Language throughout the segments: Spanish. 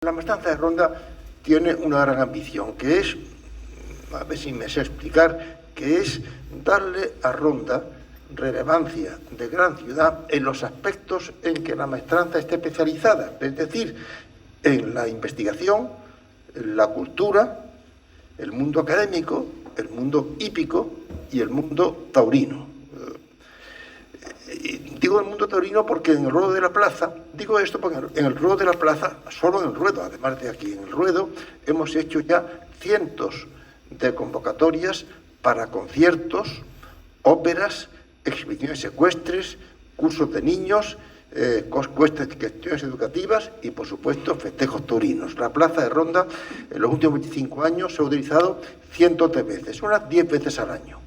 La maestranza de Ronda tiene una gran ambición, que es, a ver si me sé explicar, que es darle a Ronda relevancia de gran ciudad en los aspectos en que la maestranza esté especializada, es decir, en la investigación, en la cultura, el mundo académico, el mundo hípico y el mundo taurino. Digo el mundo taurino porque en el ruedo de la plaza, digo esto porque en el ruedo de la plaza, solo en el ruedo, además de aquí en el ruedo, hemos hecho ya cientos de convocatorias para conciertos, óperas, exhibiciones ecuestres, cursos de niños, cuestiones educativas y, por supuesto, festejos taurinos. La plaza de Ronda en los últimos 25 años se ha utilizado cientos de veces, unas 10 veces al año.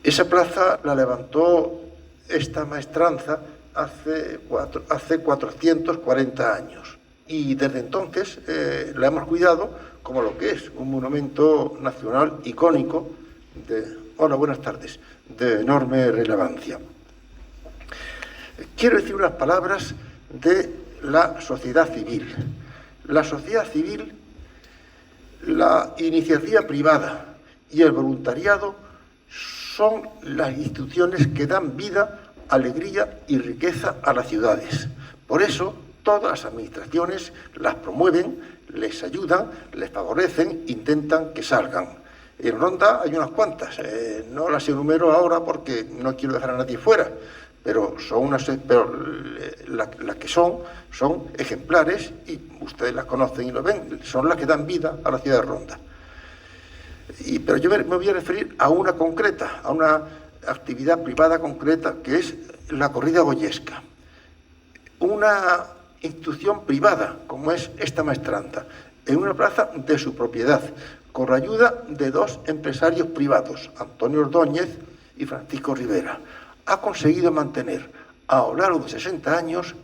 Esa plaza la levantó esta maestranza hace 440 años y desde entonces la hemos cuidado como lo que es un monumento nacional icónico buenas tardes, de enorme relevancia. Quiero decir unas palabras de la sociedad civil. La sociedad civil, la iniciativa privada y el voluntariado son las instituciones que dan vida, alegría y riqueza a las ciudades. Por eso, todas las administraciones las promueven, les ayudan, les favorecen, intentan que salgan. En Ronda hay unas cuantas, no las enumero ahora porque no quiero dejar a nadie fuera, pero las que son ejemplares y ustedes las conocen y lo ven, son las que dan vida a la ciudad de Ronda. Pero yo me voy a referir a una concreta, a una actividad privada concreta, que es la corrida goyesca. Una institución privada, como es esta maestranza, en una plaza de su propiedad, con la ayuda de dos empresarios privados, Antonio Ordóñez y Francisco Rivera, ha conseguido mantener a lo largo de 60 años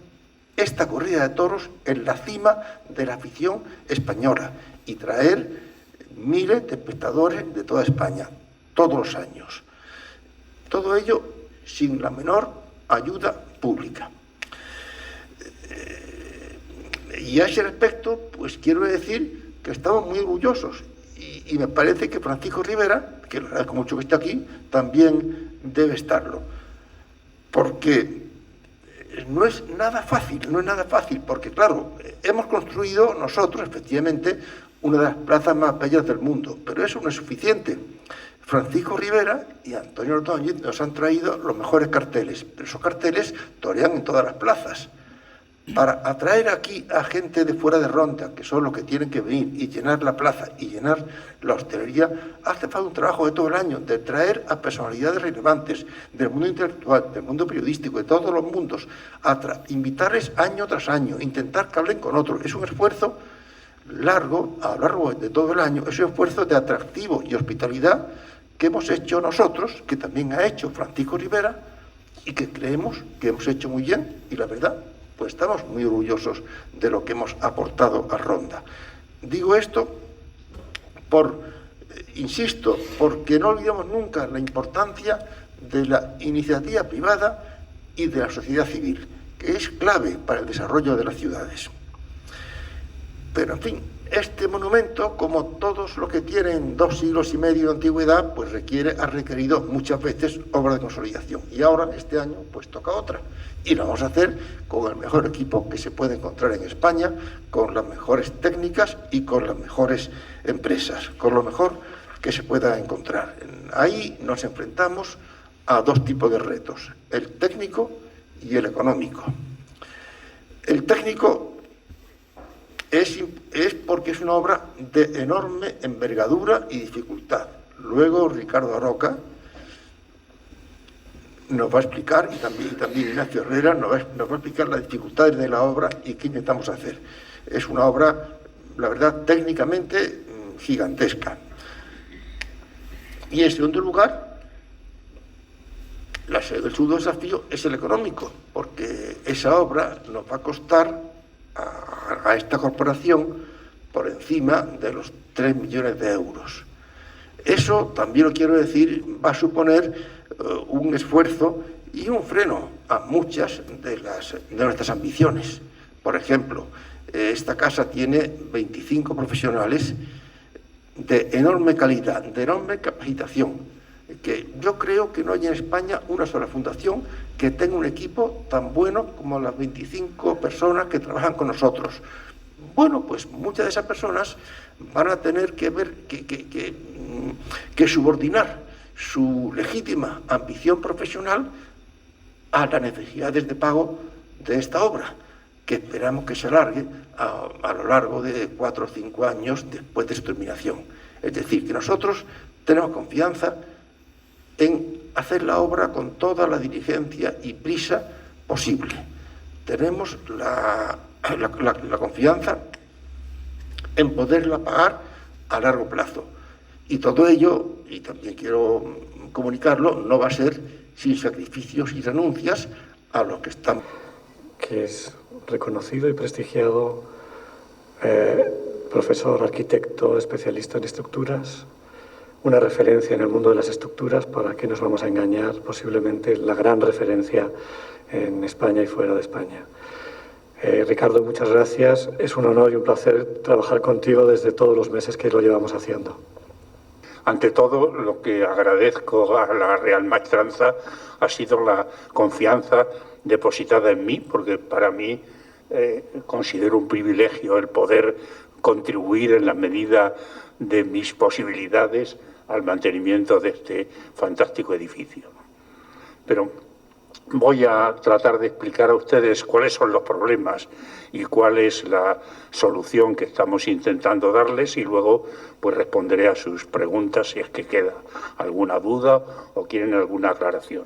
esta corrida de toros en la cima de la afición española y traer miles de espectadores de toda España, todos los años. Todo ello sin la menor ayuda pública. Y a ese respecto, pues quiero decir que estamos muy orgullosos y me parece que Francisco Rivera, que le agradezco mucho que esté aquí, también debe estarlo. Porque no es nada fácil, porque claro, hemos construido nosotros, efectivamente, una de las plazas más bellas del mundo, pero eso no es suficiente. Francisco Rivera y Antonio Ordóñez nos han traído los mejores carteles, pero esos carteles torean en todas las plazas. Para atraer aquí a gente de fuera de Ronda, que son los que tienen que venir y llenar la plaza y llenar la hostelería, hace falta un trabajo de todo el año, de traer a personalidades relevantes del mundo intelectual, del mundo periodístico, de todos los mundos, invitarles año tras año, intentar que hablen con otros. Es un esfuerzo largo, a lo largo de todo el año, es un esfuerzo de atractivo y hospitalidad que hemos hecho nosotros, que también ha hecho Francisco Rivera, y que creemos que hemos hecho muy bien, y la verdad, pues estamos muy orgullosos de lo que hemos aportado a Ronda. Digo esto insisto, porque no olvidemos nunca la importancia de la iniciativa privada y de la sociedad civil, que es clave para el desarrollo de las ciudades. Pero, en fin, este monumento, como todos los que tienen 2 siglos y medio de antigüedad, pues ha requerido muchas veces obra de consolidación. Y ahora, este año, pues toca otra. Y lo vamos a hacer con el mejor equipo que se puede encontrar en España, con las mejores técnicas y con las mejores empresas, con lo mejor que se pueda encontrar. Ahí nos enfrentamos a 2 tipos de retos, el técnico y el económico. El técnico es porque es una obra de enorme envergadura y dificultad. Luego Ricardo Aroca nos va a explicar, y también Ignacio Herrera nos va a explicar las dificultades de la obra y qué intentamos hacer. Es una obra, la verdad, técnicamente gigantesca. Y en segundo lugar, el segundo desafío es el económico, porque esa obra nos va a costar a esta corporación por encima de los 3 millones de euros. Eso, también lo quiero decir, va a suponer un esfuerzo y un freno a muchas de nuestras ambiciones. Por ejemplo, Esta casa tiene 25 profesionales de enorme calidad, de enorme capacitación, que yo creo que no hay en España una sola fundación que tenga un equipo tan bueno como las 25 personas que trabajan con nosotros. Bueno, pues muchas de esas personas van a tener que ver que subordinar su legítima ambición profesional a las necesidades de pago de esta obra, que esperamos que se alargue a lo largo de 4 o 5 años después de su terminación. Es decir, que nosotros tenemos confianza en hacer la obra con toda la diligencia y prisa posible. Tenemos la confianza en poderla pagar a largo plazo. Y todo ello, y también quiero comunicarlo, no va a ser sin sacrificios y renuncias a los que estamos. Que es reconocido y prestigiado profesor, arquitecto, especialista en estructuras, una referencia en el mundo de las estructuras, para que nos vamos a engañar, posiblemente la gran referencia en España y fuera de España. Ricardo, muchas gracias. Es un honor y un placer trabajar contigo desde todos los meses que lo llevamos haciendo. Ante todo, lo que agradezco a la Real Maestranza ha sido la confianza depositada en mí, porque para mí considero un privilegio el poder contribuir en la medida de mis posibilidades al mantenimiento de este fantástico edificio. Pero voy a tratar de explicar a ustedes cuáles son los problemas y cuál es la solución que estamos intentando darles, y luego pues responderé a sus preguntas si es que queda alguna duda o quieren alguna aclaración.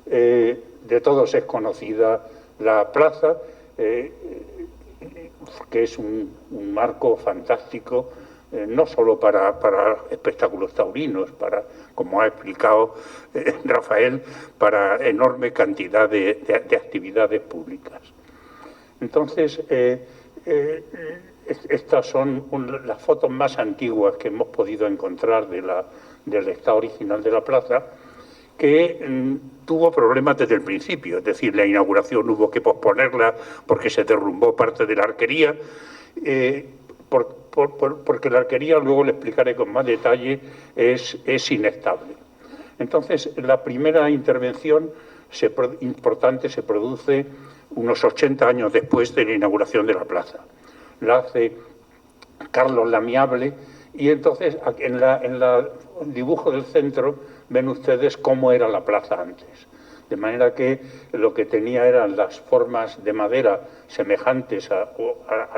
De todos es conocida la plaza, que es un marco fantástico, no solo para espectáculos taurinos, como ha explicado Rafael, para enorme cantidad de actividades públicas. Entonces, estas son las fotos más antiguas que hemos podido encontrar del estado original de la plaza, que tuvo problemas desde el principio, es decir, la inauguración hubo que posponerla porque se derrumbó parte de la arquería, porque la arquería, luego le explicaré con más detalle, es inestable. Entonces, la primera intervención importante se produce unos 80 años después de la inauguración de la plaza. La hace Carlos Lamiable, y entonces en el dibujo del centro ven ustedes cómo era la plaza antes. De manera que lo que tenía eran las formas de madera semejantes a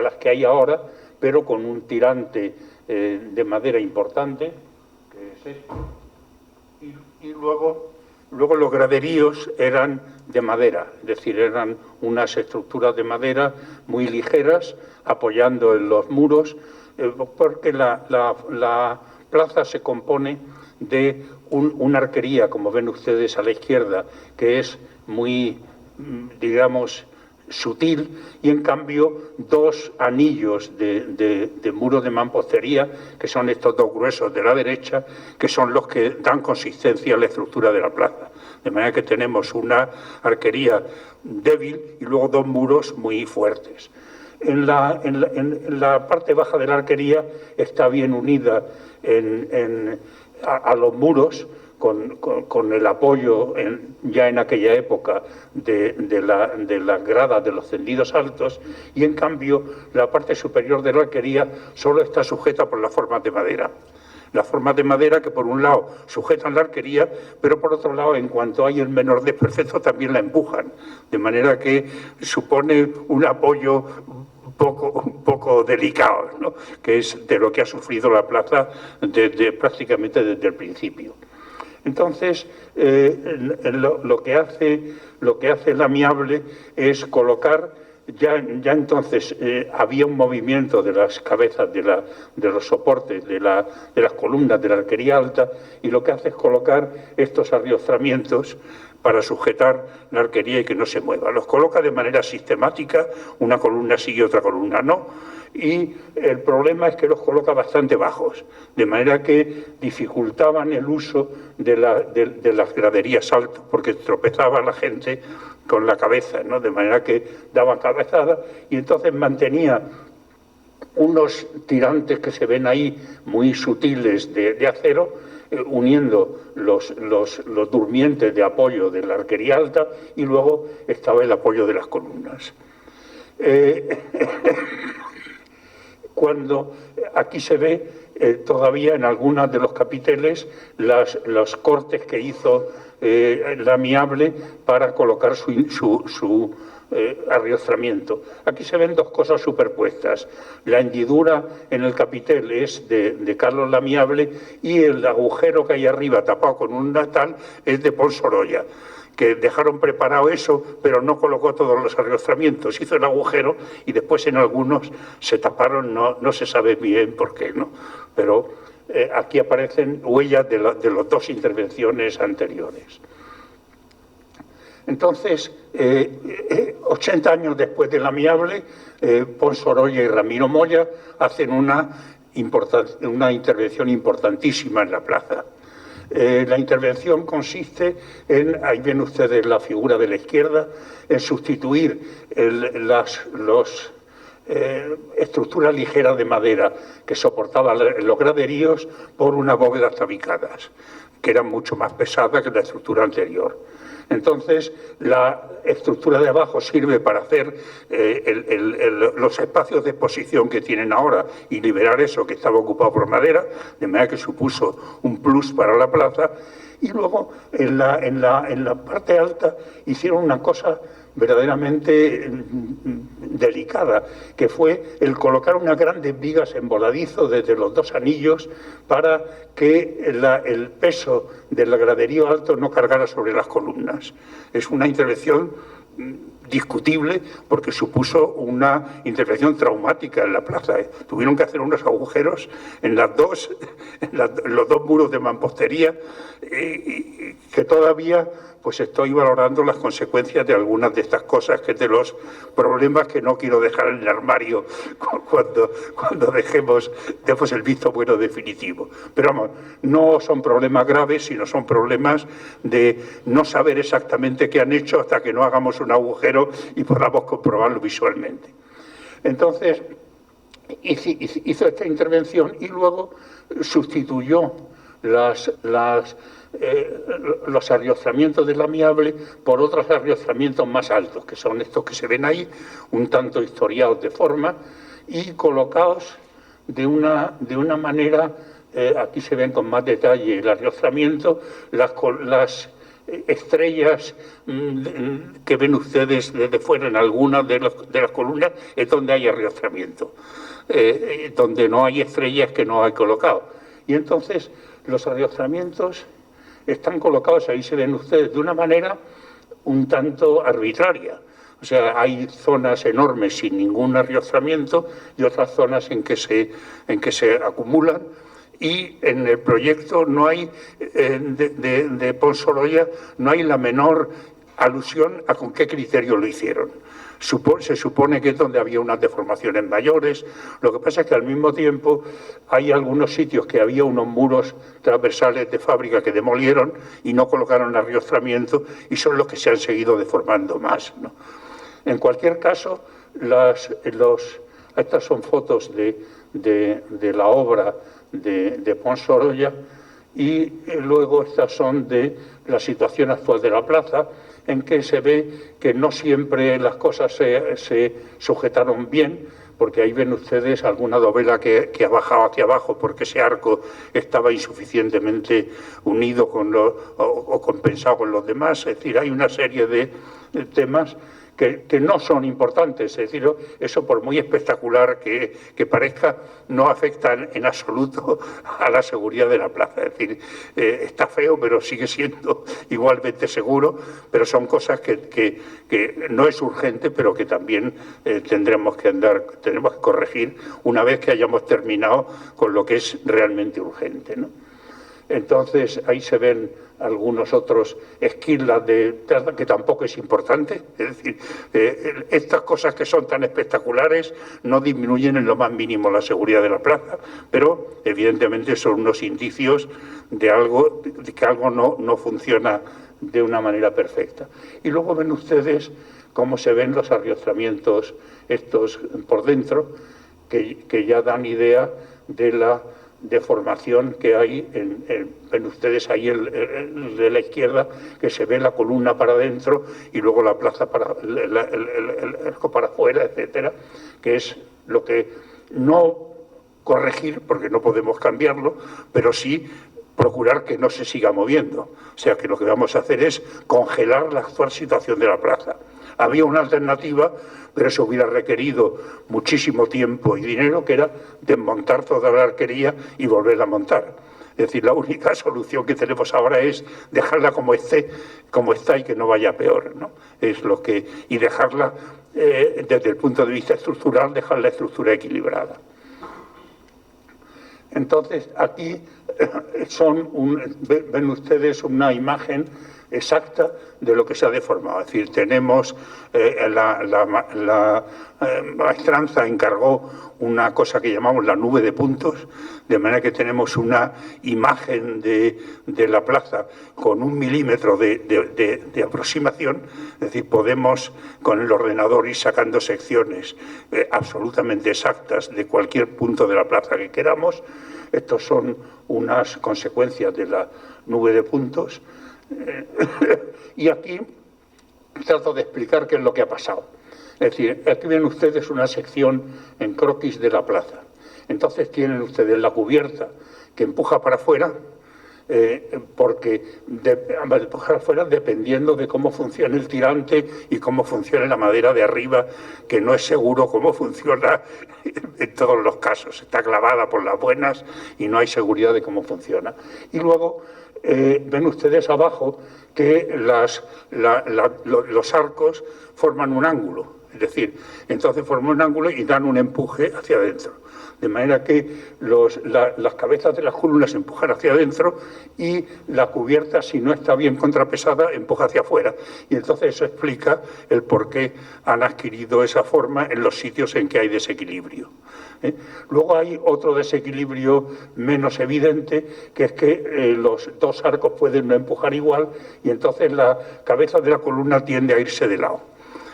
las que hay ahora, pero con un tirante de madera importante, que es esto, y luego los graderíos eran de madera, es decir, eran unas estructuras de madera muy ligeras, apoyando en los muros, porque la plaza se compone de una arquería, como ven ustedes a la izquierda, que es muy, digamos, sutil, y en cambio dos anillos de muro de mampostería, que son estos dos gruesos de la derecha, que son los que dan consistencia a la estructura de la plaza. De manera que tenemos una arquería débil y luego dos muros muy fuertes. En la parte baja de la arquería está bien unida a los muros, con el apoyo ya en aquella época de las gradas de los tendidos altos, y en cambio la parte superior de la arquería solo está sujeta por las formas de madera. Las formas de madera que por un lado sujetan la arquería, pero por otro lado, en cuanto hay el menor desperfecto, también la empujan, de manera que supone un apoyo un poco delicado, ¿no?, que es de lo que ha sufrido la plaza prácticamente desde el principio. Entonces, lo que hace Lamiable es colocar, ya entonces había un movimiento de las cabezas de los soportes, de las columnas de la arquería alta, y lo que hace es colocar estos arriostramientos para sujetar la arquería y que no se mueva. Los coloca de manera sistemática, una columna sigue, otra columna no, y el problema es que los coloca bastante bajos, de manera que dificultaban el uso de las graderías altas, porque tropezaba la gente con la cabeza, ¿no? De manera que daban cabezadas, y entonces mantenía unos tirantes que se ven ahí muy sutiles de acero, uniendo los durmientes de apoyo de la arquería alta, y luego estaba el apoyo de las columnas. Cuando aquí se ve todavía en algunos de los capiteles los cortes que hizo Lamiable para colocar su arriostramiento. Aquí se ven dos cosas superpuestas. La hendidura en el capitel es de Carlos Lamiable, y el agujero que hay arriba tapado con un natal es de Pons Sorolla, que dejaron preparado eso, pero no colocó todos los arriostramientos, hizo el agujero y después en algunos se taparon, no se sabe bien por qué, ¿no? Pero aquí aparecen huellas de las dos intervenciones anteriores. Entonces, 80 años después de Lamiable, Pons Sorolla y Ramiro Moya hacen una intervención importantísima en la plaza. La intervención consiste en, ahí ven ustedes la figura de la izquierda, en sustituir las estructuras ligeras de madera que soportaban los graderíos por unas bóvedas tabicadas, que eran mucho más pesadas que la estructura anterior. Entonces, la estructura de abajo sirve para hacer los espacios de exposición que tienen ahora y liberar eso que estaba ocupado por madera, de manera que supuso un plus para la plaza. Y luego, en la parte alta, hicieron una cosa verdaderamente delicada, que fue el colocar unas grandes vigas en voladizo desde los dos anillos para que el peso del graderío alto no cargara sobre las columnas. Es una intervención discutible porque supuso una intervención traumática en la plaza. Tuvieron que hacer unos agujeros en los dos muros de mampostería, que todavía pues estoy valorando las consecuencias de algunas de estas cosas, que es de los problemas que no quiero dejar en el armario cuando dejemos el visto bueno definitivo. Pero vamos, no son problemas graves, sino son problemas de no saber exactamente qué han hecho hasta que no hagamos un agujero y podamos comprobarlo visualmente. Entonces, hizo esta intervención y luego sustituyó los arriostramientos de Lamiable por otros arriostramientos más altos, que son estos que se ven ahí, un tanto historiados de forma y colocados de una manera, aquí se ven con más detalle el arriostramiento, las estrellas que ven ustedes desde fuera en algunas de las columnas es donde hay arriostramiento, donde no hay estrellas que no hay colocado. Y entonces los arriostramientos están colocados, ahí se ven ustedes, de una manera un tanto arbitraria. O sea, hay zonas enormes sin ningún arriostramiento y otras zonas en que se acumulan. Y en el proyecto no hay, de Pons Sorolla, no hay la menor alusión a con qué criterio lo hicieron. Se supone que es donde había unas deformaciones mayores. Lo que pasa es que al mismo tiempo hay algunos sitios que había unos muros transversales de fábrica que demolieron y no colocaron arriostramiento, y son los que se han seguido deformando más, ¿no? En cualquier caso, estas son fotos de la obra de Pons Sorolla, y luego estas son de la situación actual de la plaza, en que se ve que no siempre las cosas se sujetaron bien, porque ahí ven ustedes alguna dovela que ha bajado hacia abajo porque ese arco estaba insuficientemente unido o compensado con los demás. Es decir, hay una serie de temas que no son importantes, es decir, eso por muy espectacular que parezca, no afecta en absoluto a la seguridad de la plaza. Es decir, está feo, pero sigue siendo igualmente seguro, pero son cosas que no es urgente, pero que también tenemos que corregir una vez que hayamos terminado con lo que es realmente urgente, ¿no? Entonces ahí se ven algunos otros esquilas que tampoco es importante. Es decir, estas cosas que son tan espectaculares no disminuyen en lo más mínimo la seguridad de la plaza, pero evidentemente son unos indicios de que algo no funciona de una manera perfecta. Y luego ven ustedes cómo se ven los arriostramientos estos por dentro, que ya dan idea de la deformación que hay. Ven ustedes ahí de la izquierda, que se ve la columna para adentro y luego la plaza el arco para afuera, etcétera, que es lo que no corregir, porque no podemos cambiarlo, pero sí procurar que no se siga moviendo. O sea que lo que vamos a hacer es congelar la actual situación de la plaza. Había una alternativa, pero eso hubiera requerido muchísimo tiempo y dinero, que era desmontar toda la arquería y volverla a montar. Es decir, la única solución que tenemos ahora es dejarla como está y que no vaya peor, ¿no? Y dejarla, desde el punto de vista estructural, dejar la estructura equilibrada. Entonces, aquí ven ustedes una imagen exacta de lo que se ha deformado. Es decir, tenemos, la maestranza encargó una cosa que llamamos la nube de puntos, de manera que tenemos una imagen de la plaza con 1 milímetro de aproximación. Es decir, podemos con el ordenador ir sacando secciones absolutamente exactas de cualquier punto de la plaza que queramos. Estos son unas consecuencias de la nube de puntos. Y aquí trato de explicar qué es lo que ha pasado. Es decir, aquí ven ustedes una sección en croquis de la plaza. Entonces tienen ustedes la cubierta que empuja para afuera, porque empuja afuera dependiendo de cómo funcione el tirante y cómo funcione la madera de arriba, que no es seguro cómo funciona en todos los casos. Está clavada por las buenas y no hay seguridad de cómo funciona. Y luego ven ustedes abajo que los arcos forman un ángulo. Es decir, entonces forman un ángulo y dan un empuje hacia adentro. De manera que las cabezas de las columnas empujan hacia adentro y la cubierta, si no está bien contrapesada, empuja hacia afuera. Y entonces eso explica el por qué han adquirido esa forma en los sitios en que hay desequilibrio. Luego hay otro desequilibrio menos evidente, que es que los dos arcos pueden no empujar igual y entonces la cabeza de la columna tiende a irse de lado.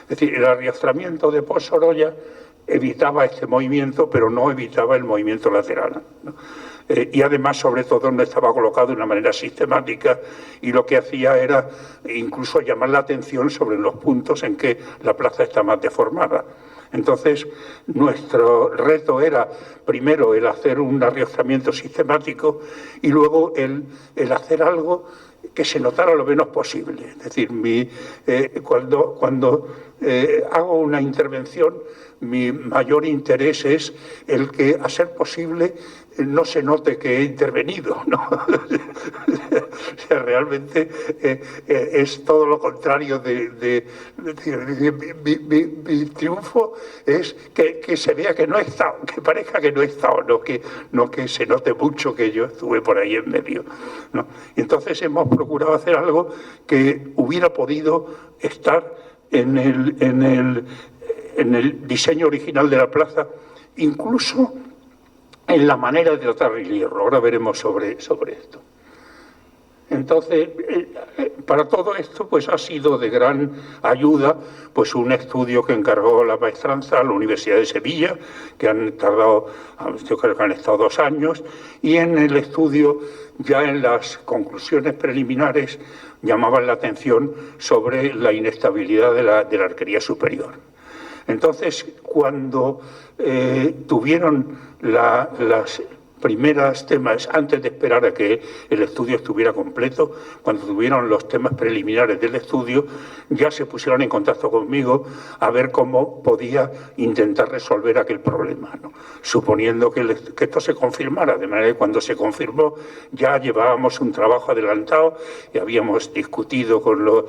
Es decir, el arriostramiento de Pos Sorolla evitaba este movimiento, pero no evitaba el movimiento lateral, ¿no? Y además, sobre todo, no estaba colocado de una manera sistemática y lo que hacía era incluso llamar la atención sobre los puntos en que la plaza está más deformada. Entonces, nuestro reto era, primero, el hacer un arriostramiento sistemático y luego el hacer algo que se notara lo menos posible. Es decir, cuando hago una intervención, mi mayor interés es el que, a ser posible, no se note que he intervenido, ¿no? O sea, realmente es todo lo contrario mi triunfo es que se vea que no he estado, que parezca que no he estado, no que se note mucho que yo estuve por ahí en medio, ¿no? Y entonces hemos procurado hacer algo que hubiera podido estar en el diseño original de la plaza, incluso en la manera de tratar el hierro. Ahora veremos sobre esto. Entonces, para todo esto, pues ha sido de gran ayuda pues un estudio que encargó la maestranza a la Universidad de Sevilla, que han tardado, yo creo que han estado 2 años, y en el estudio, ya en las conclusiones preliminares, llamaban la atención sobre la inestabilidad de la arquería superior. Entonces, cuando tuvieron las primeras temas, antes de esperar a que el estudio estuviera completo, cuando tuvieron los temas preliminares del estudio, ya se pusieron en contacto conmigo a ver cómo podía intentar resolver aquel problema, ¿no? Suponiendo que esto se confirmara, de manera que cuando se confirmó ya llevábamos un trabajo adelantado y habíamos discutido con los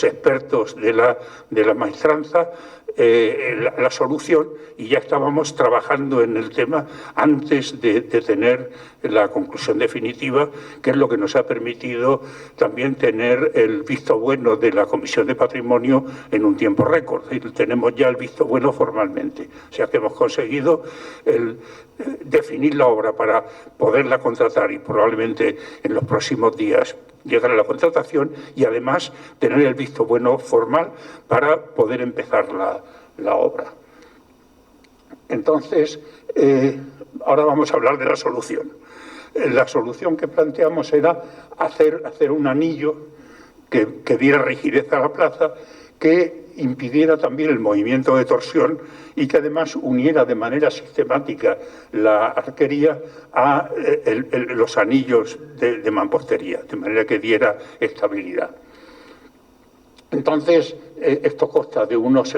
expertos de la maestranza la solución, y ya estábamos trabajando en el tema antes de tener la conclusión definitiva, que es lo que nos ha permitido también tener el visto bueno de la Comisión de Patrimonio en un tiempo récord. Tenemos ya el visto bueno formalmente, o sea que hemos conseguido definir la obra para poderla contratar y probablemente en los próximos días llegar a la contratación, y además tener el visto bueno formal para poder empezar la obra. Entonces, ahora vamos a hablar de la solución. La solución que planteamos era hacer un anillo que diera rigidez a la plaza, que impidiera también el movimiento de torsión y que además uniera de manera sistemática la arquería a los anillos de mampostería, de manera que diera estabilidad. Entonces, esto consta de unos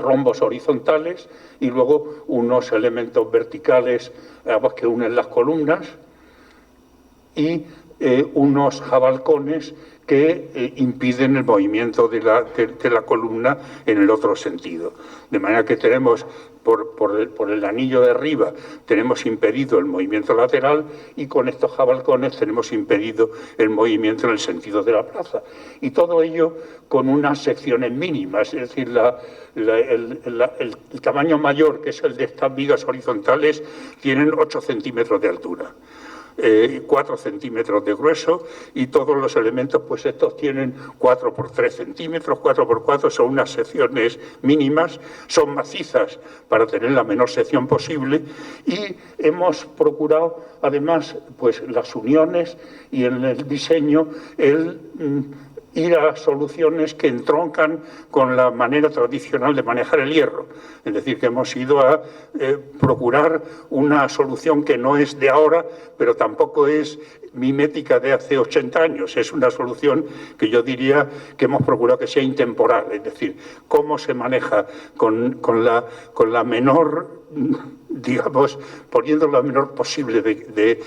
rombos horizontales y luego unos elementos verticales que unen las columnas y unos jabalcones que impiden el movimiento de la columna en el otro sentido. De manera que tenemos, por el anillo de arriba, tenemos impedido el movimiento lateral, y con estos jabalcones tenemos impedido el movimiento en el sentido de la plaza. Y todo ello con unas secciones mínimas, es decir, el tamaño mayor, que es el de estas vigas horizontales, tienen 8 centímetros de altura. 4 centímetros de grueso, y todos los elementos, pues estos tienen 4 por 3 centímetros, 4 por 4, son unas secciones mínimas, son macizas para tener la menor sección posible, y hemos procurado además pues las uniones y en el diseño ir a soluciones que entroncan con la manera tradicional de manejar el hierro. Es decir, que hemos ido a procurar una solución que no es de ahora, pero tampoco es mimética de hace 80 años. Es una solución que yo diría que hemos procurado que sea intemporal. Es decir, cómo se maneja con la menor, digamos, poniendo lo menor posible de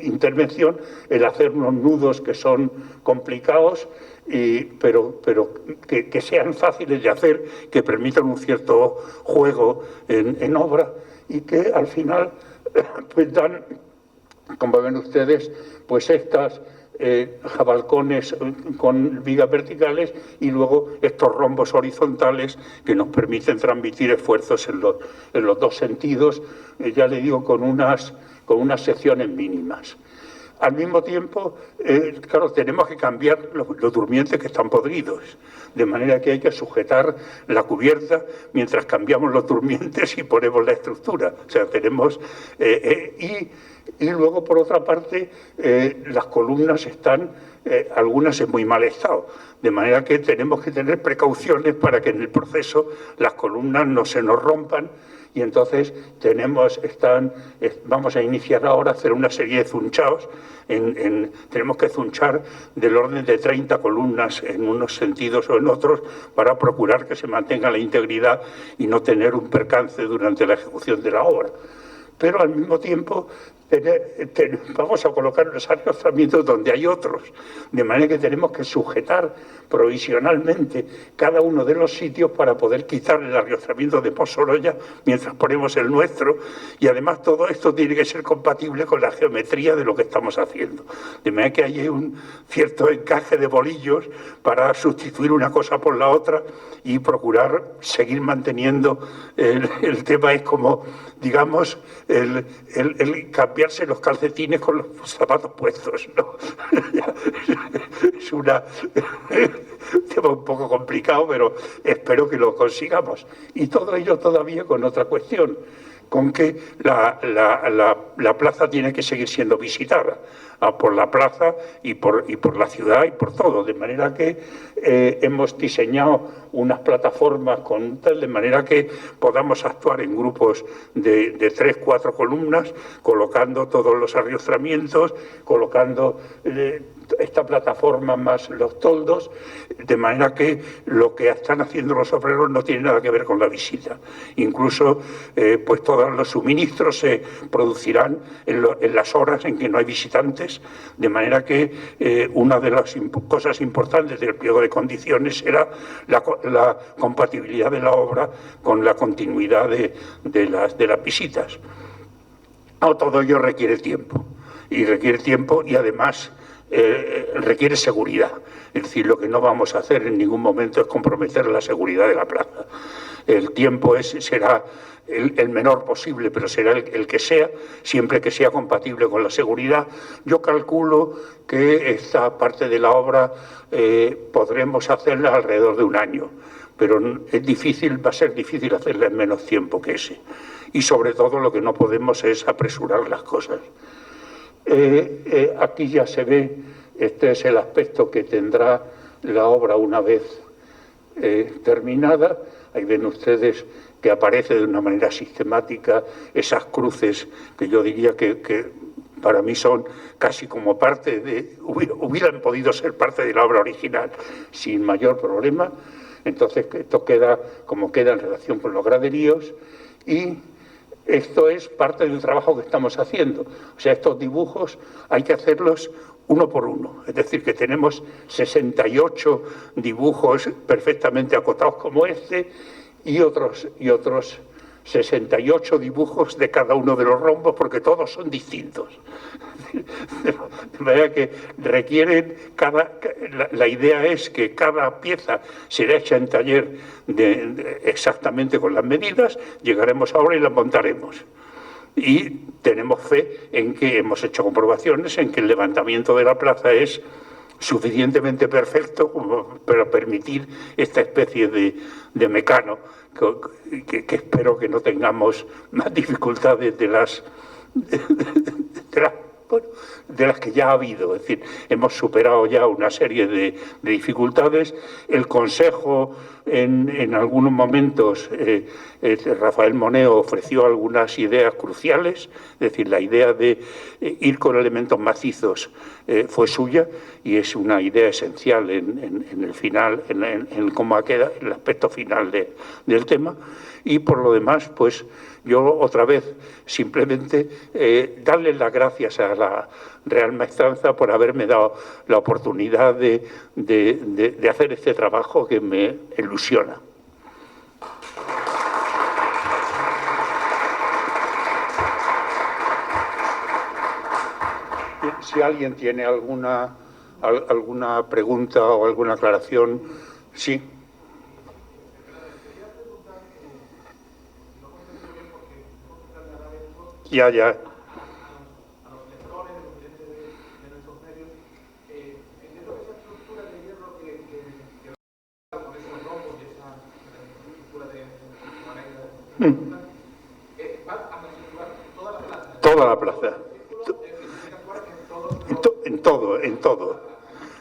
intervención, el hacer unos nudos que son complicados, pero que sean fáciles de hacer, que permitan un cierto juego en obra, y que al final pues dan, como ven ustedes, pues estas jabalcones con vigas verticales y luego estos rombos horizontales que nos permiten transmitir esfuerzos en los dos sentidos, ya le digo, con unas secciones mínimas. Al mismo tiempo, claro, tenemos que cambiar los durmientes que están podridos, de manera que hay que sujetar la cubierta mientras cambiamos los durmientes y ponemos la estructura. O sea, tenemos... Y luego, por otra parte, las columnas están, algunas en muy mal estado, de manera que tenemos que tener precauciones para que en el proceso las columnas no se nos rompan, y entonces vamos a iniciar ahora a hacer una serie de zunchaos. Tenemos que zunchar del orden de 30 columnas en unos sentidos o en otros para procurar que se mantenga la integridad y no tener un percance durante la ejecución de la obra. Pero al mismo tiempo vamos a colocar los ariostramientos donde hay otros, de manera que tenemos que sujetar provisionalmente cada uno de los sitios para poder quitar el ariostramiento de Pozzoloya mientras ponemos el nuestro, y además todo esto tiene que ser compatible con la geometría de lo que estamos haciendo, de manera que hay un cierto encaje de bolillos para sustituir una cosa por la otra y procurar seguir manteniendo el tema. Es como, digamos, el cambiarse los calcetines con los zapatos puestos, ¿no? Es un tema un poco complicado, pero espero que lo consigamos. Y todo ello todavía con otra cuestión, con que la plaza tiene que seguir siendo visitada por la plaza y por la ciudad y por todo, de manera que hemos diseñado unas plataformas de manera que podamos actuar en grupos de 3-4 columnas, colocando todos los ariostramientos, colocando esta plataforma más los toldos, de manera que lo que están haciendo los obreros no tiene nada que ver con la visita. Incluso pues todos los suministros se producirán en las horas en que no hay visitantes, de manera que una de las cosas importantes del pliego de condiciones será la compatibilidad de la obra con la continuidad de las visitas. Todo ello requiere tiempo, y además requiere seguridad. Es decir, lo que no vamos a hacer en ningún momento es comprometer la seguridad de la plaza. El tiempo será el menor posible, pero será el que sea, siempre que sea compatible con la seguridad. Yo calculo que esta parte de la obra podremos hacerla alrededor de un año, pero va a ser difícil hacerla en menos tiempo que ese. Y sobre todo lo que no podemos es apresurar las cosas. Aquí ya se ve, este es el aspecto que tendrá la obra una vez terminada. Ahí ven ustedes que aparece de una manera sistemática esas cruces que yo diría que para mí son casi como parte hubieran podido ser parte de la obra original sin mayor problema. Entonces esto queda como queda en relación con los graderíos, y esto es parte del trabajo que estamos haciendo. O sea, estos dibujos hay que hacerlos uno por uno. Es decir, que tenemos 68 dibujos perfectamente acotados como este y otros 68 dibujos de cada uno de los rombos, porque todos son distintos. De manera que requieren la idea es que cada pieza será hecha en taller exactamente con las medidas. Llegaremos ahora y las montaremos. Y tenemos fe en que hemos hecho comprobaciones en que el levantamiento de la plaza es suficientemente perfecto como para permitir esta especie de mecano que espero que no tengamos más dificultades de las que ya ha habido. Es decir, hemos superado ya una serie de dificultades. El Consejo en algunos momentos, Rafael Moneo ofreció algunas ideas cruciales, es decir, la idea de ir con elementos macizos fue suya, y es una idea esencial en el final, en cómo queda el aspecto final del tema. Y por lo demás, pues yo otra vez simplemente darles las gracias a la Real Maestranza por haberme dado la oportunidad de hacer este trabajo que me ilusiona. Si alguien tiene alguna pregunta o alguna aclaración, sí. Ya. A los lectores, los oyentes de nuestros medios, entiendo que esa estructura de hierro que con esos rombos y esa estructura de manera va a estructurar toda la plaza. Toda la plaza. En todo.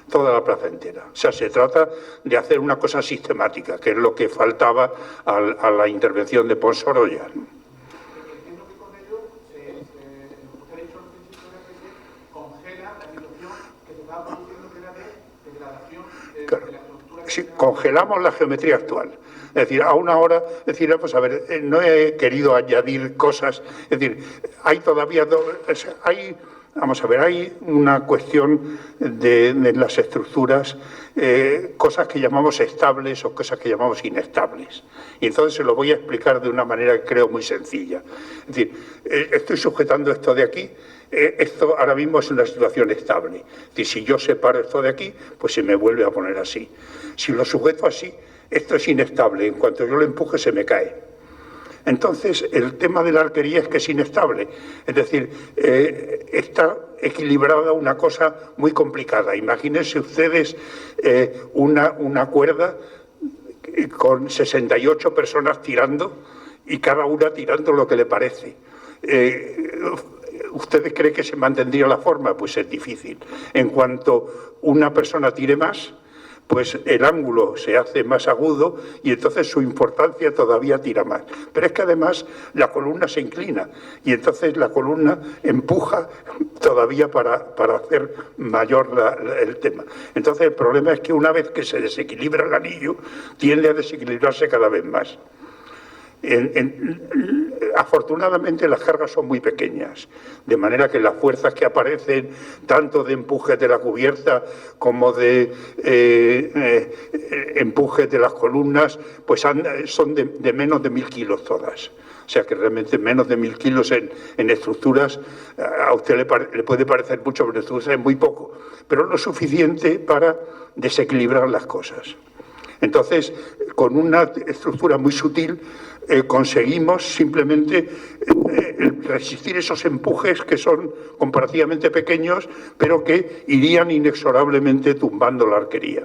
Toda la plaza entera. O sea, se trata de hacer una cosa sistemática, que es lo que faltaba a la intervención de Ponsorolla. Sí, congelamos la geometría actual. Es decir, aún ahora, vamos a ver, no he querido añadir cosas. Es decir, hay todavía hay una cuestión de las estructuras, cosas que llamamos estables o cosas que llamamos inestables. Y entonces se lo voy a explicar de una manera que creo muy sencilla. Es decir, estoy sujetando esto de aquí. Esto ahora mismo es una situación estable. Es decir, si yo separo esto de aquí, pues se me vuelve a poner así. Si lo sujeto así, esto es inestable. En cuanto yo lo empuje, se me cae. Entonces, el tema de la arquería es que es inestable. Es decir, está equilibrada una cosa muy complicada. Imagínense ustedes una cuerda con 68 personas tirando, y cada una tirando lo que le parece. ¿Ustedes creen que se mantendría la forma? Pues es difícil. En cuanto una persona tire más, pues el ángulo se hace más agudo y entonces su importancia todavía tira más. Pero es que además la columna se inclina y entonces la columna empuja todavía para hacer mayor el tema. Entonces el problema es que una vez que se desequilibra el anillo, tiende a desequilibrarse cada vez más. Afortunadamente las cargas son muy pequeñas, de manera que las fuerzas que aparecen, tanto de empuje de la cubierta como de empuje de las columnas, pues son de menos de 1000 kilos todas. O sea que realmente menos de 1000 kilos en estructuras, a usted le puede parecer mucho, pero en estructuras es muy poco, pero lo suficiente para desequilibrar las cosas. Entonces, con una estructura muy sutil, conseguimos simplemente resistir esos empujes que son comparativamente pequeños, pero que irían inexorablemente tumbando la arquería.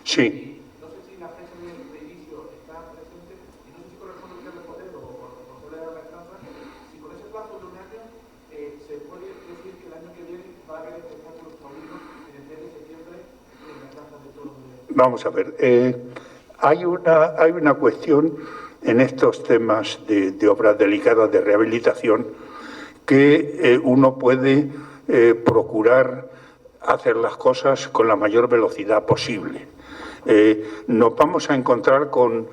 Sí. No sé si la fecha de inicio está presente y no sé si corresponde a responder o por soledad de la maestranza. Si con ese plazo de un año se puede decir que el año que viene va a haber espectáculos taurinos en el mes de septiembre en la plaza de toros de... Vamos a ver, hay una cuestión en estos temas de obras delicadas de rehabilitación que uno puede procurar hacer las cosas con la mayor velocidad posible. Nos vamos a encontrar con,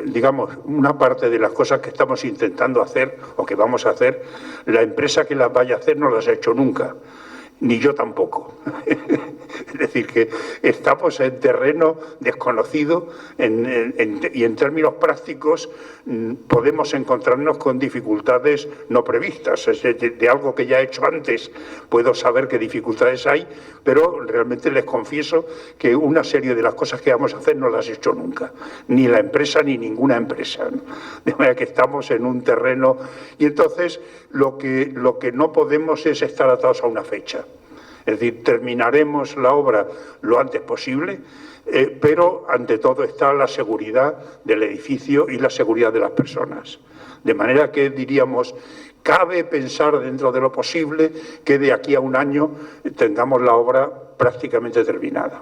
digamos, una parte de las cosas que estamos intentando hacer o que vamos a hacer, la empresa que las vaya a hacer no las ha hecho nunca, ni yo tampoco. Es decir, que estamos en terreno desconocido y en términos prácticos podemos encontrarnos con dificultades no previstas. Es decir, de algo que ya he hecho antes puedo saber qué dificultades hay, pero realmente les confieso que una serie de las cosas que vamos a hacer no las he hecho nunca, ni la empresa ni ninguna empresa, ¿no? De manera que estamos en un terreno y entonces lo que no podemos es estar atados a una fecha. Es decir, terminaremos la obra lo antes posible, pero ante todo está la seguridad del edificio y la seguridad de las personas. De manera que diríamos, cabe pensar dentro de lo posible que de aquí a un año tengamos la obra prácticamente terminada.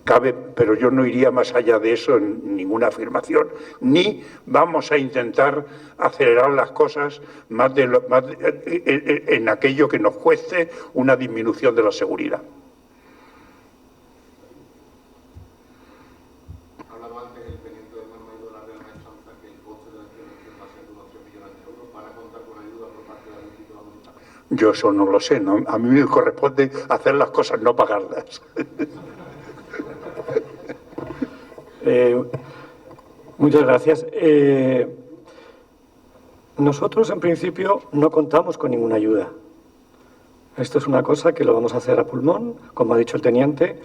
Cabe, pero yo no iría más allá de eso en ninguna afirmación, ni vamos a intentar acelerar las cosas en aquello que nos cueste una disminución de la seguridad. Hablaba antes el teniente de Manuel de la Real Maestranza que el coste de la intervención va a ser de unos 3 millones de euros. ¿Van a contar con ayuda por parte de la Junta Municipal? Yo eso no lo sé, ¿no? A mí me corresponde hacer las cosas, no pagarlas. Muchas gracias. Nosotros, en principio, no contamos con ninguna ayuda. Esto es una cosa que lo vamos a hacer a pulmón, como ha dicho el teniente,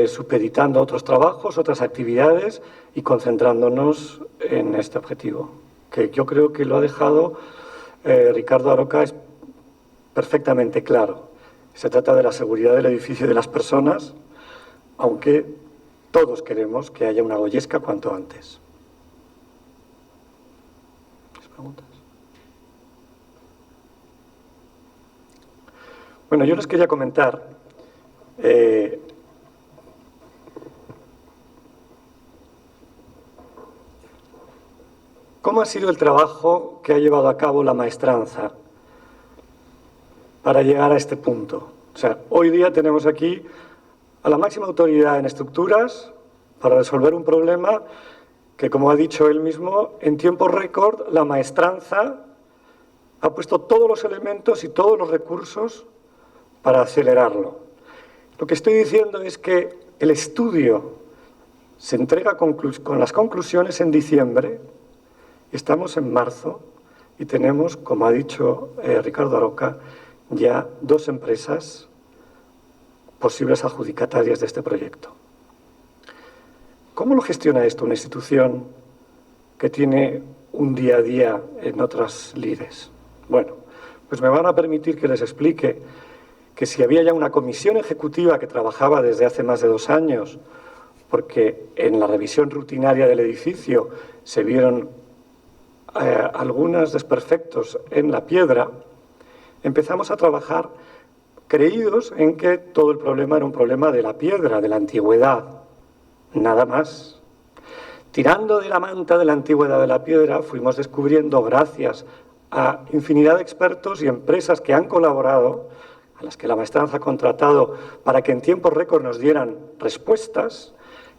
supeditando otros trabajos, otras actividades y concentrándonos en este objetivo, que yo creo que lo ha dejado Ricardo Aroca es perfectamente claro. Se trata de la seguridad del edificio y de las personas, aunque todos queremos que haya una Goyesca cuanto antes. ¿Más preguntas? Bueno, yo les quería comentar cómo ha sido el trabajo que ha llevado a cabo la maestranza para llegar a este punto. O sea, hoy día tenemos aquí a la máxima autoridad en estructuras para resolver un problema que, como ha dicho él mismo, en tiempo récord la maestranza ha puesto todos los elementos y todos los recursos para acelerarlo. Lo que estoy diciendo es que el estudio se entrega con las conclusiones en diciembre, estamos en marzo y tenemos, como ha dicho Ricardo Aroca, ya 2 empresas posibles adjudicatarias de este proyecto. ¿Cómo lo gestiona esto una institución que tiene un día a día en otras lides? Bueno, pues me van a permitir que les explique que si había ya una comisión ejecutiva que trabajaba desde hace más de 2 años, porque en la revisión rutinaria del edificio se vieron algunos desperfectos en la piedra, empezamos a trabajar creídos en que todo el problema era un problema de la piedra, de la antigüedad, nada más. Tirando de la manta de la antigüedad de la piedra, fuimos descubriendo, gracias a infinidad de expertos y empresas que han colaborado, a las que la maestranza ha contratado para que en tiempos récord nos dieran respuestas,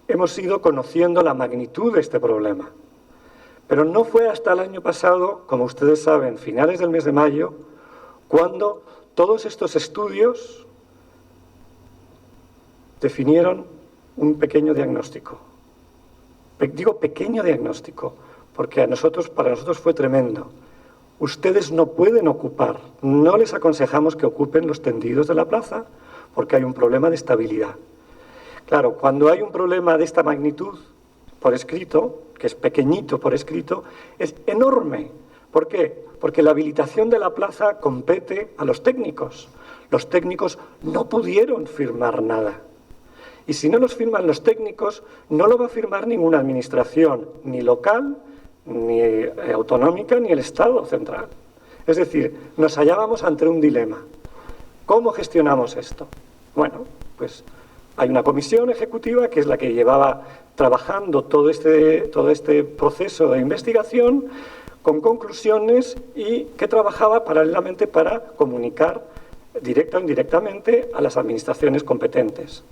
hemos ido conociendo la magnitud de este problema. Pero no fue hasta el año pasado, como ustedes saben, finales del mes de mayo, cuando todos estos estudios definieron un pequeño diagnóstico. Digo pequeño diagnóstico, porque para nosotros fue tremendo. Ustedes no pueden ocupar, no les aconsejamos que ocupen los tendidos de la plaza, porque hay un problema de estabilidad. Claro, cuando hay un problema de esta magnitud, por escrito, que es pequeñito por escrito, es enorme. ¿Por qué? Porque la habilitación de la plaza compete a los técnicos. Los técnicos no pudieron firmar nada. Y si no los firman los técnicos, no lo va a firmar ninguna administración, ni local, ni autonómica, ni el Estado central. Es decir, nos hallábamos ante un dilema. ¿Cómo gestionamos esto? Bueno, pues hay una comisión ejecutiva que es la que llevaba trabajando todo este proceso de investigación con conclusiones y que trabajaba paralelamente para comunicar directa o indirectamente a las administraciones competentes.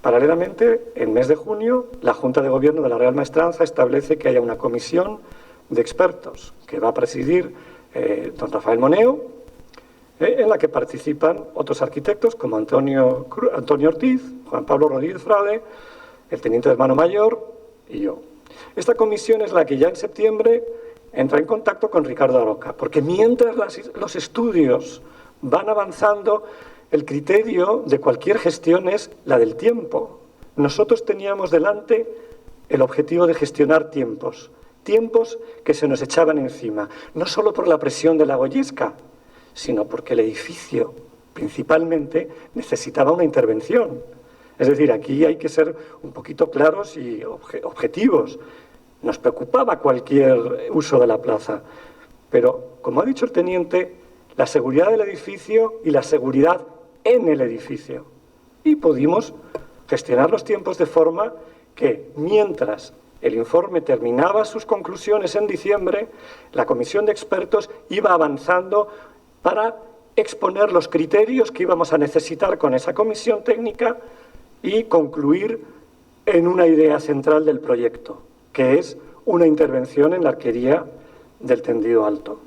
Paralelamente, en el mes de junio, la Junta de Gobierno de la Real Maestranza establece que haya una comisión de expertos que va a presidir don Rafael Moneo, en la que participan otros arquitectos como Antonio Ortiz, Juan Pablo Rodríguez Frade, el teniente hermano mayor y yo. Esta comisión es la que ya en septiembre entra en contacto con Ricardo Aroca, porque mientras los estudios van avanzando, el criterio de cualquier gestión es la del tiempo. Nosotros teníamos delante el objetivo de gestionar tiempos que se nos echaban encima, no solo por la presión de la Goyesca, sino porque el edificio principalmente necesitaba una intervención. Es decir, aquí hay que ser un poquito claros y objetivos. Nos preocupaba cualquier uso de la plaza, pero, como ha dicho el teniente, la seguridad del edificio y la seguridad en el edificio. Y pudimos gestionar los tiempos de forma que, mientras el informe terminaba sus conclusiones en diciembre, la comisión de expertos iba avanzando para exponer los criterios que íbamos a necesitar con esa comisión técnica y concluir en una idea central del proyecto, que es una intervención en la arquería del tendido alto.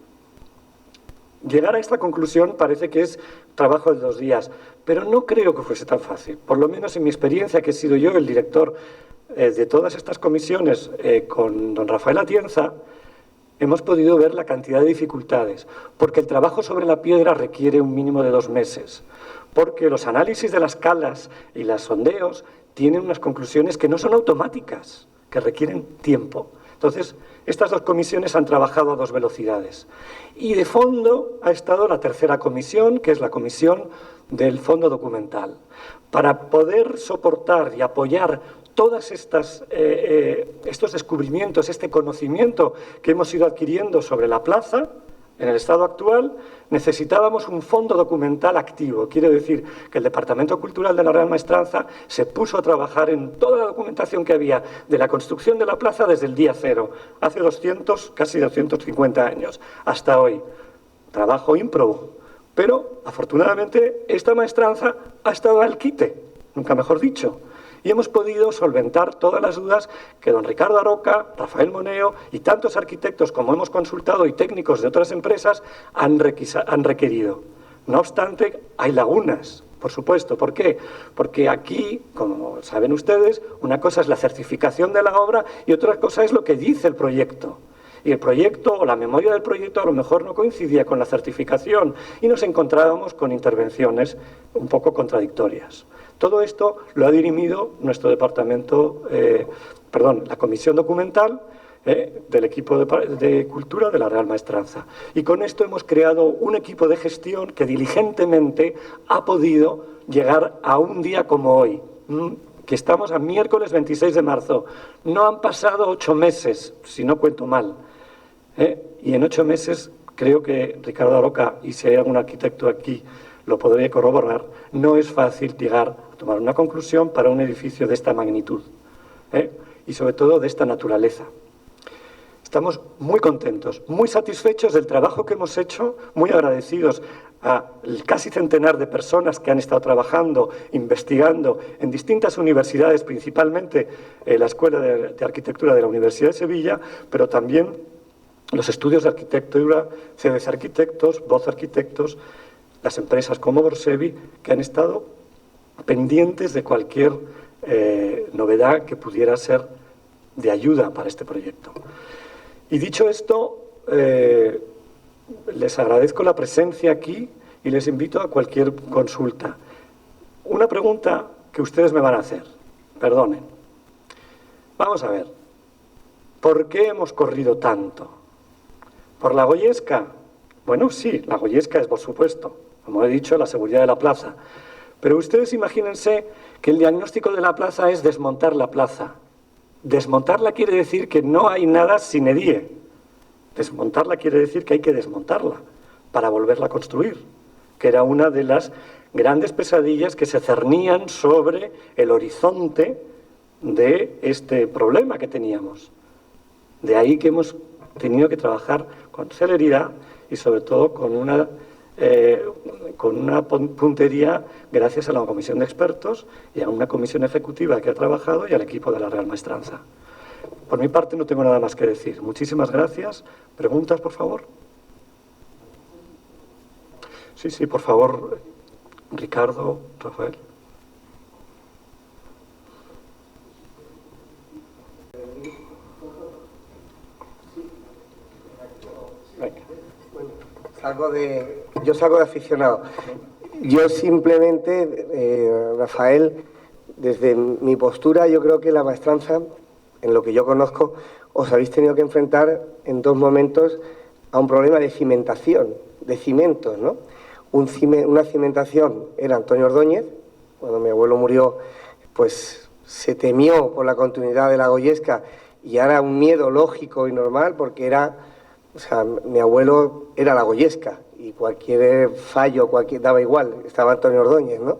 Llegar a esta conclusión parece que es trabajo de 2 días, pero no creo que fuese tan fácil. Por lo menos en mi experiencia, que he sido yo el director de todas estas comisiones con don Rafael Atienza, hemos podido ver la cantidad de dificultades, porque el trabajo sobre la piedra requiere un mínimo de 2 meses, porque los análisis de las calas y los sondeos tienen unas conclusiones que no son automáticas, que requieren tiempo. Entonces, estas 2 comisiones han trabajado a 2 velocidades. Y de fondo ha estado la tercera comisión, que es la comisión del fondo documental, para poder soportar y apoyar todas estos descubrimientos, este conocimiento que hemos ido adquiriendo sobre la plaza. En el estado actual necesitábamos un fondo documental activo. Quiere decir que el Departamento Cultural de la Real Maestranza se puso a trabajar en toda la documentación que había de la construcción de la plaza desde el día cero, hace casi 250 años, hasta hoy. Trabajo ímprobo. Pero, afortunadamente, esta maestranza ha estado al quite, nunca mejor dicho. Y hemos podido solventar todas las dudas que don Ricardo Aroca, Rafael Moneo y tantos arquitectos como hemos consultado y técnicos de otras empresas han requerido. No obstante, hay lagunas, por supuesto. ¿Por qué? Porque aquí, como saben ustedes, una cosa es la certificación de la obra y otra cosa es lo que dice el proyecto. Y el proyecto o la memoria del proyecto a lo mejor no coincidía con la certificación y nos encontrábamos con intervenciones un poco contradictorias. Todo esto lo ha dirimido nuestro departamento, la comisión documental del equipo de cultura de la Real Maestranza. Y con esto hemos creado un equipo de gestión que diligentemente ha podido llegar a un día como hoy. que estamos a miércoles 26 de marzo. No han pasado 8 meses, si no cuento mal. Y en 8 meses, creo que Ricardo Aroca, y si hay algún arquitecto aquí, lo podría corroborar, no es fácil llegar a tomar una conclusión para un edificio de esta magnitud, y sobre todo de esta naturaleza. Estamos muy contentos, muy satisfechos del trabajo que hemos hecho, muy agradecidos al casi centenar de personas que han estado trabajando, investigando en distintas universidades, principalmente la Escuela de Arquitectura de la Universidad de Sevilla, pero también los estudios de arquitectura, CDC Arquitectos, Voz Arquitectos, las empresas como Borsevi, que han estado pendientes de cualquier novedad que pudiera ser de ayuda para este proyecto. Y dicho esto, les agradezco la presencia aquí y les invito a cualquier consulta. Una pregunta que ustedes me van a hacer, perdonen. Vamos a ver, ¿por qué hemos corrido tanto? ¿Por la Goyesca? Bueno, sí, la Goyesca es, por supuesto, como he dicho, la seguridad de la plaza. Pero ustedes imagínense que el diagnóstico de la plaza es desmontar la plaza. Desmontarla quiere decir que no hay nada sine die. Desmontarla quiere decir que hay que desmontarla para volverla a construir, que era una de las grandes pesadillas que se cernían sobre el horizonte de este problema que teníamos. De ahí que hemos tenido que trabajar con celeridad y sobre todo con una puntería gracias a la comisión de expertos y a una comisión ejecutiva que ha trabajado y al equipo de la Real Maestranza. Por mi parte no tengo nada más que decir. Muchísimas gracias. ¿Preguntas, por favor? Sí, por favor, Ricardo, Rafael. Yo salgo de aficionado. Yo simplemente, Rafael, desde mi postura, yo creo que la maestranza, en lo que yo conozco, os habéis tenido que enfrentar en 2 momentos a un problema de cimentación, de cimentos, ¿no? Una cimentación era Antonio Ordóñez. Cuando mi abuelo murió, pues se temió por la continuidad de la Goyesca y era un miedo lógico y normal porque era... O sea, mi abuelo era la Goyesca y cualquier fallo, daba igual, estaba Antonio Ordóñez, ¿no?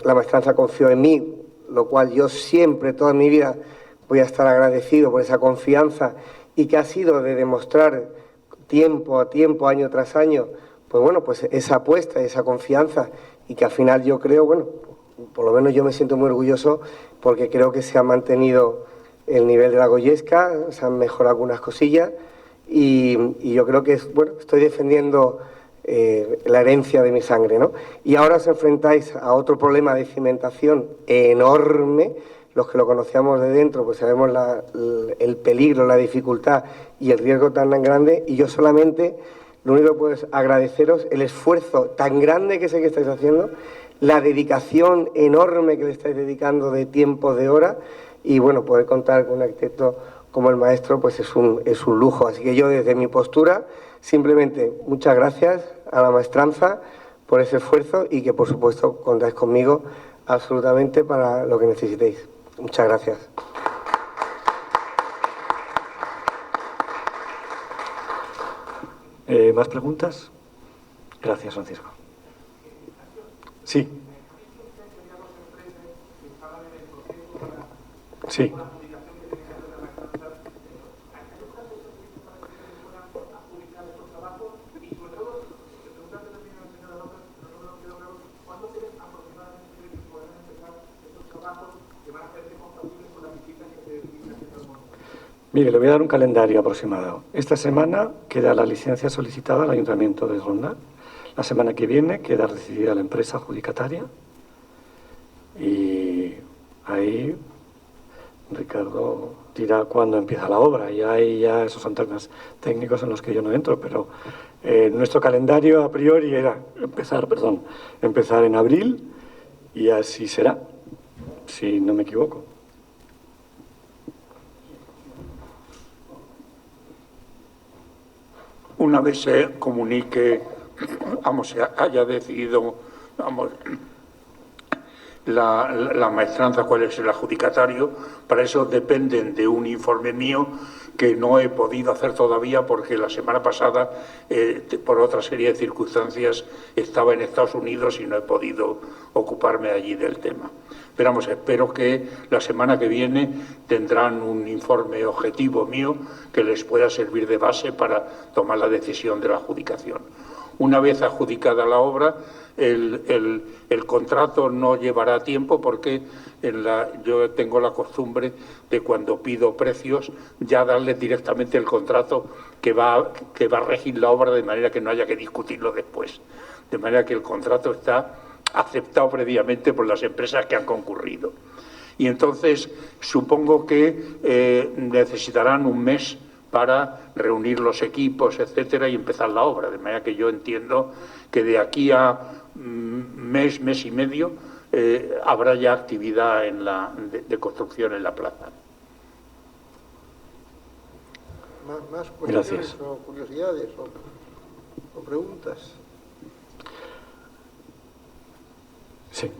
La maestranza confió en mí, lo cual yo siempre, toda mi vida, voy a estar agradecido por esa confianza y que ha sido de demostrar tiempo a tiempo, año tras año, pues bueno, pues esa apuesta, esa confianza y que al final yo creo, bueno, por lo menos yo me siento muy orgulloso porque creo que se ha mantenido el nivel de la Goyesca, se han mejorado algunas cosillas. Y yo creo que, bueno, estoy defendiendo la herencia de mi sangre, ¿no? Y ahora os enfrentáis a otro problema de cimentación enorme. Los que lo conocíamos de dentro, pues sabemos el peligro, la dificultad y el riesgo tan grande. Y yo solamente, lo único que puedo es agradeceros el esfuerzo tan grande que sé que estáis haciendo, la dedicación enorme que le estáis dedicando de tiempo, de hora, y bueno, poder contar con un arquitecto como el maestro, pues es un lujo. Así que yo desde mi postura, simplemente muchas gracias a la maestranza por ese esfuerzo y que por supuesto contáis conmigo absolutamente para lo que necesitéis. Muchas gracias. ¿Más preguntas? Gracias, Francisco. Sí. Sí. Mire, le voy a dar un calendario aproximado. Esta semana queda la licencia solicitada al Ayuntamiento de Ronda. La semana que viene queda decidida la empresa adjudicataria. Y ahí Ricardo dirá cuándo empieza la obra. Y ahí ya esos son temas técnicos en los que yo no entro, pero nuestro calendario a priori era empezar en abril y así será, si no me equivoco. Una vez se comunique, se haya decidido, la maestranza, cuál es el adjudicatario. Para eso dependen de un informe mío que no he podido hacer todavía porque la semana pasada, por otra serie de circunstancias, estaba en Estados Unidos y no he podido ocuparme allí del tema. Pero vamos, espero que la semana que viene tendrán un informe objetivo mío que les pueda servir de base para tomar la decisión de la adjudicación. Una vez adjudicada la obra, el contrato no llevará tiempo porque yo tengo la costumbre de cuando pido precios ya darles directamente el contrato que va a regir la obra de manera que no haya que discutirlo después. De manera que el contrato está aceptado previamente por las empresas que han concurrido. Y entonces supongo que necesitarán un mes para reunir los equipos, etcétera, y empezar la obra. De manera que yo entiendo que de aquí a mes y medio habrá ya actividad de construcción en la plaza. ¿Más cuestiones Gracias. o curiosidades o preguntas? Sí.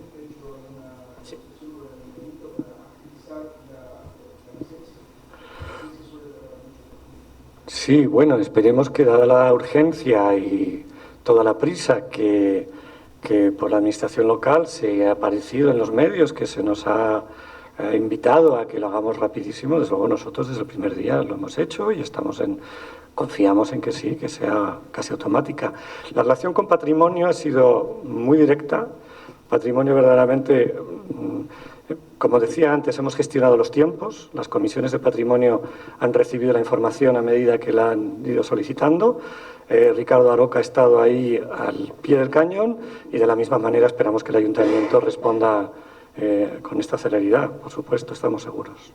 Sí, bueno, esperemos que dada la urgencia y toda la prisa que por la administración local se ha aparecido en los medios, que se nos ha invitado a que lo hagamos rapidísimo, desde luego nosotros desde el primer día lo hemos hecho y confiamos en que sí, que sea casi automática. La relación con patrimonio ha sido muy directa. Patrimonio verdaderamente, como decía antes, hemos gestionado los tiempos. Las comisiones de patrimonio han recibido la información a medida que la han ido solicitando. Ricardo Aroca ha estado ahí al pie del cañón y de la misma manera esperamos que el ayuntamiento responda con esta celeridad. Por supuesto, estamos seguros.